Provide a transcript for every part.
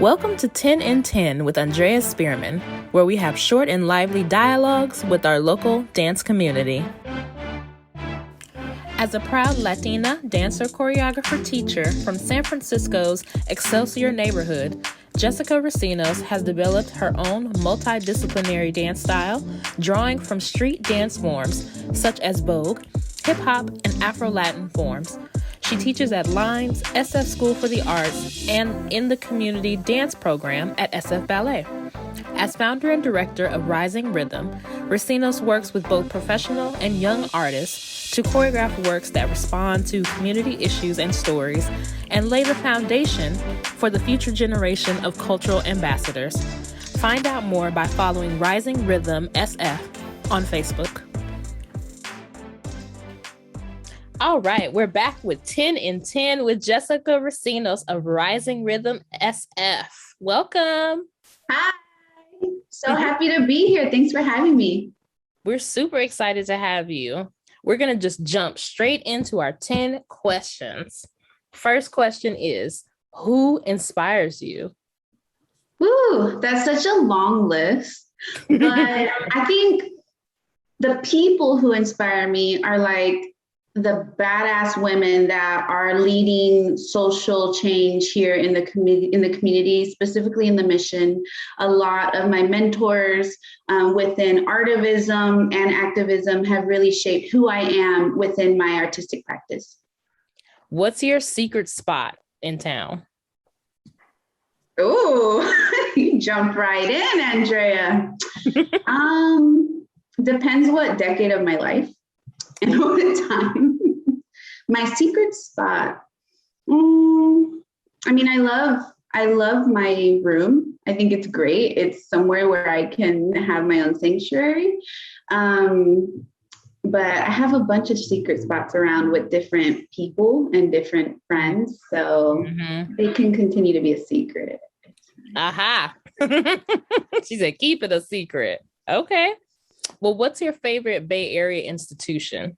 Welcome to 10 in 10 with Andrea Spearman, where we have short and lively dialogues with our local dance community. As a proud Latina dancer, choreographer, teacher from San Francisco's Excelsior neighborhood, Jessica Recinos has developed her own multidisciplinary dance style, drawing from street dance forms such as Vogue, hip-hop, and Afro-Latin forms. She teaches at Lines, SF School for the Arts, and in the community dance program at SF Ballet. As founder and director of Rising Rhythm, Recinos works with both professional and young artists to choreograph works that respond to community issues and stories and lay the foundation for the future generation of cultural ambassadors. Find out more by following Rising Rhythm SF on Facebook. All right, we're back with 10 in 10 with Jessica Recinos of Rising Rhythm SF. Welcome. Hi. So happy to be here. Thanks for having me. We're super excited to have you. We're going to just jump straight into our 10 questions. First question is, who inspires you? Ooh, that's such a long list. But I think the people who inspire me are like the badass women that are leading social change here in the community, specifically in the mission. A lot of my mentors within artivism and activism have really shaped who I am within my artistic practice. What's your secret spot in town? Oh, you jumped right in, Andrea. Depends what decade of my life. And all the time. My secret spot. I love my room. I think it's great. It's somewhere where I can have my own sanctuary. But I have a bunch of secret spots around with different people and different friends. So they can continue to be a secret. Aha. She said, keep it a secret. Okay. Well, what's your favorite Bay Area institution?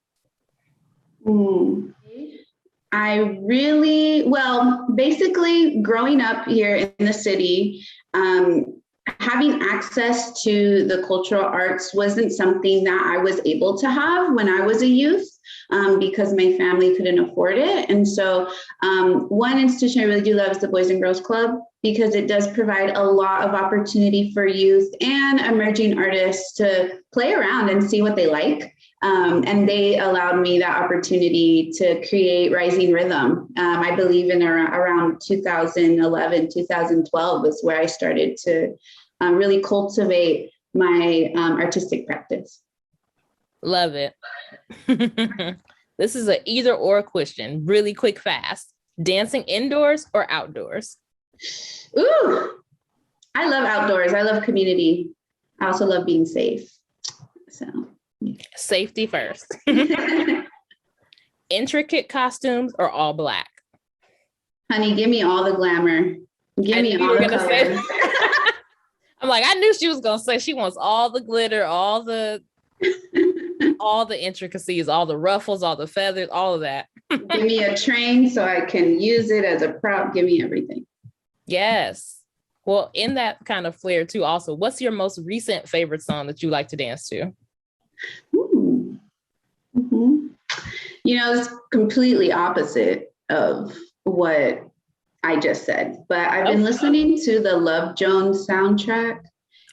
Basically growing up here in the city, having access to the cultural arts wasn't something that I was able to have when I was a youth because my family couldn't afford it. And so one institution I really do love is the Boys and Girls Club, because it does provide a lot of opportunity for youth and emerging artists to play around and see what they like. And they allowed me that opportunity to create Rising Rhythm. I believe in around 2011, 2012 was where I started to really cultivate my artistic practice. Love it. This is an either or question, really quick, fast. Dancing indoors or outdoors? Ooh, I love outdoors. I love community. I also love being safe. So safety first. Intricate costumes or all black? Honey, give me all the glamour. Give me all the colors. I'm like, I knew she was gonna say she wants all the glitter, all the intricacies, all the ruffles, all the feathers, all of that. Give me a train so I can use it as a prop. Give me everything. Yes. Well, in that kind of flair too, also, what's your most recent favorite song that you like to dance to? It's completely opposite of what I just said, but I've been listening to the Love Jones soundtrack,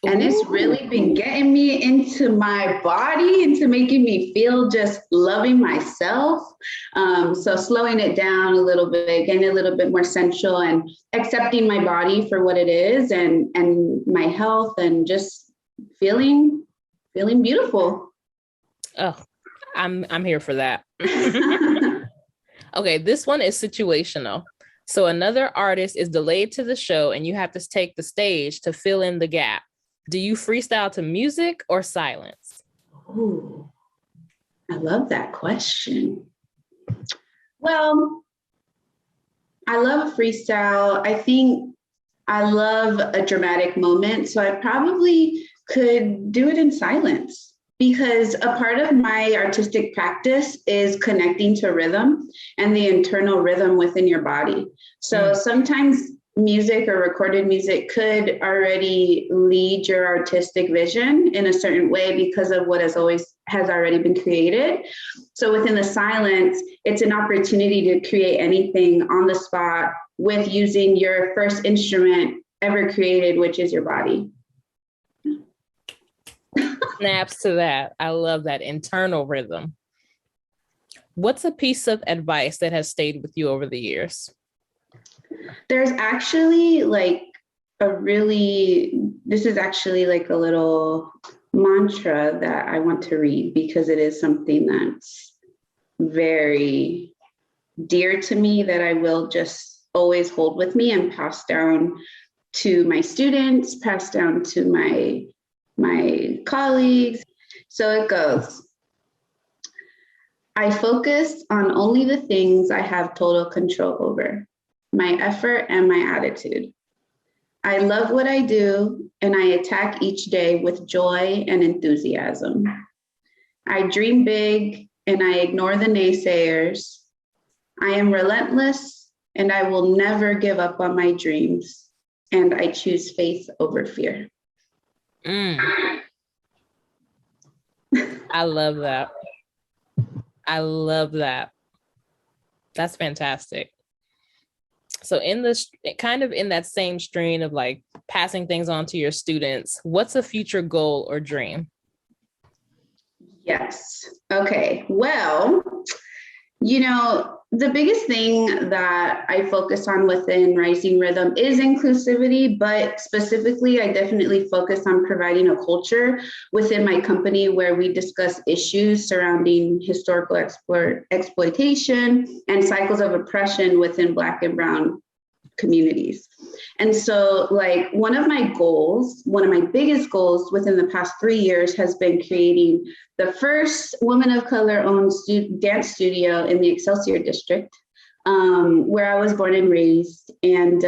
and it's really been getting me into my body, into making me feel just loving myself. So slowing it down a little bit, getting a little bit more sensual and accepting my body for what it is and my health and just feeling beautiful. Oh, I'm here for that. Okay, this one is situational. So another artist is delayed to the show and you have to take the stage to fill in the gap. Do you freestyle to music or silence? Oh, I love that question. Well, I love a freestyle. I think I love a dramatic moment. So I probably could do it in silence, because a part of my artistic practice is connecting to rhythm and the internal rhythm within your body. So sometimes music or recorded music could already lead your artistic vision in a certain way because of what has already been created. So within the silence, it's an opportunity to create anything on the spot with using your first instrument ever created, which is your body. Snaps to that. I love that internal rhythm. What's a piece of advice that has stayed with you over the years? There's actually this is actually like a little mantra that I want to read because it is something that's very dear to me that I will just always hold with me and pass down to my students, pass down to my colleagues. So it goes, I focus on only the things I have total control over, my effort and my attitude. I love what I do and I attack each day with joy and enthusiasm. I dream big and I ignore the naysayers. I am relentless and I will never give up on my dreams. And I choose faith over fear. I love that. I love that. That's fantastic. So in this kind of in that same strain of like passing things on to your students, what's a future goal or dream? Yes. Okay. Well, the biggest thing that I focus on within Rising Rhythm is inclusivity, but specifically, I definitely focus on providing a culture within my company where we discuss issues surrounding historical exploitation and cycles of oppression within Black and Brown communities. And so one of my biggest goals within the past 3 years has been creating the first woman of color owned dance studio in the Excelsior district, where I was born and raised, and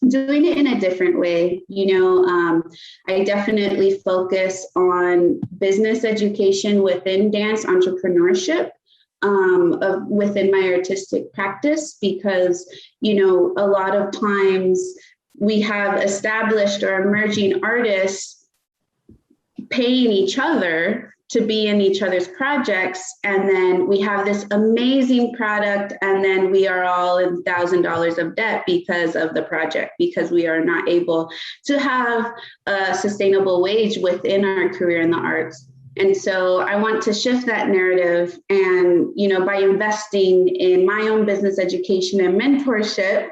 doing it in a different way. I definitely focus on business education within dance entrepreneurship. Within my artistic practice, because, a lot of times we have established or emerging artists paying each other to be in each other's projects. And then we have this amazing product, and then we are all in $1,000 of debt because of the project, because we are not able to have a sustainable wage within our career in the arts. And so I want to shift that narrative and, by investing in my own business education and mentorship,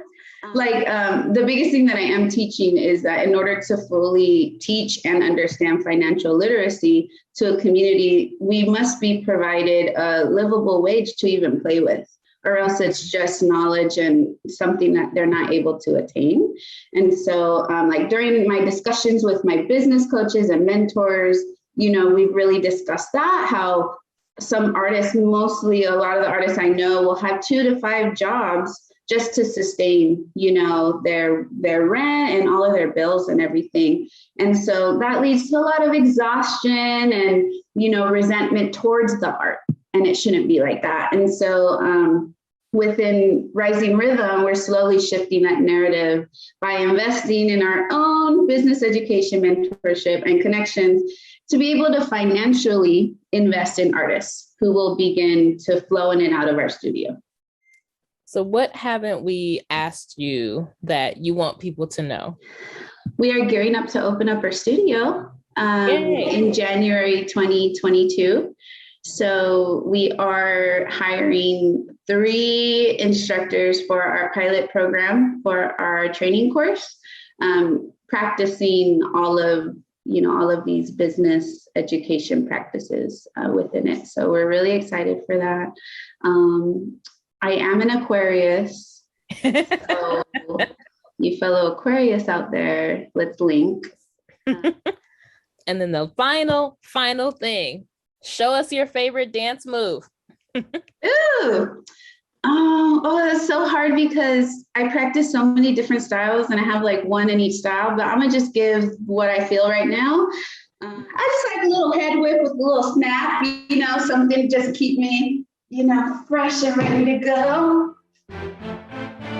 the biggest thing that I am teaching is that in order to fully teach and understand financial literacy to a community, we must be provided a livable wage to even play with, or else it's just knowledge and something that they're not able to attain. And so during my discussions with my business coaches and mentors, we've really discussed that, how some artists, mostly a lot of the artists I know, will have 2 to 5 jobs just to sustain, their rent and all of their bills and everything. And so that leads to a lot of exhaustion and, resentment towards the art. And it shouldn't be like that. And so within Rising Rhythm, we're slowly shifting that narrative by investing in our own business education, mentorship, and connections to be able to financially invest in artists who will begin to flow in and out of our studio. So what haven't we asked you that you want people to know? We are gearing up to open up our studio in January 2022. So we are hiring 3 instructors for our pilot program for our training course, practicing all of these business education practices within it. So we're really excited for that. I am an Aquarius. So you fellow Aquarius out there, let's link. And then the final thing, show us your favorite dance move. Ooh. Oh, that's so hard because I practice so many different styles and I have one in each style, but I'm gonna just give what I feel right now. I just like a little head whip with a little snap, something just keep me, fresh and ready to go.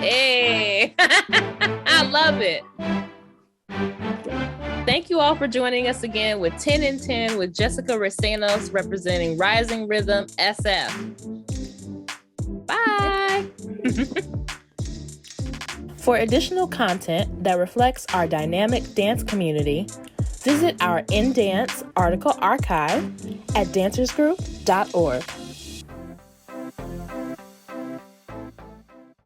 Hey, I love it. Thank you all for joining us again with 10 in 10 with Jessica Racinos representing Rising Rhythm SF. Bye. For additional content that reflects our dynamic dance community, visit our In Dance article archive at dancersgroup.org.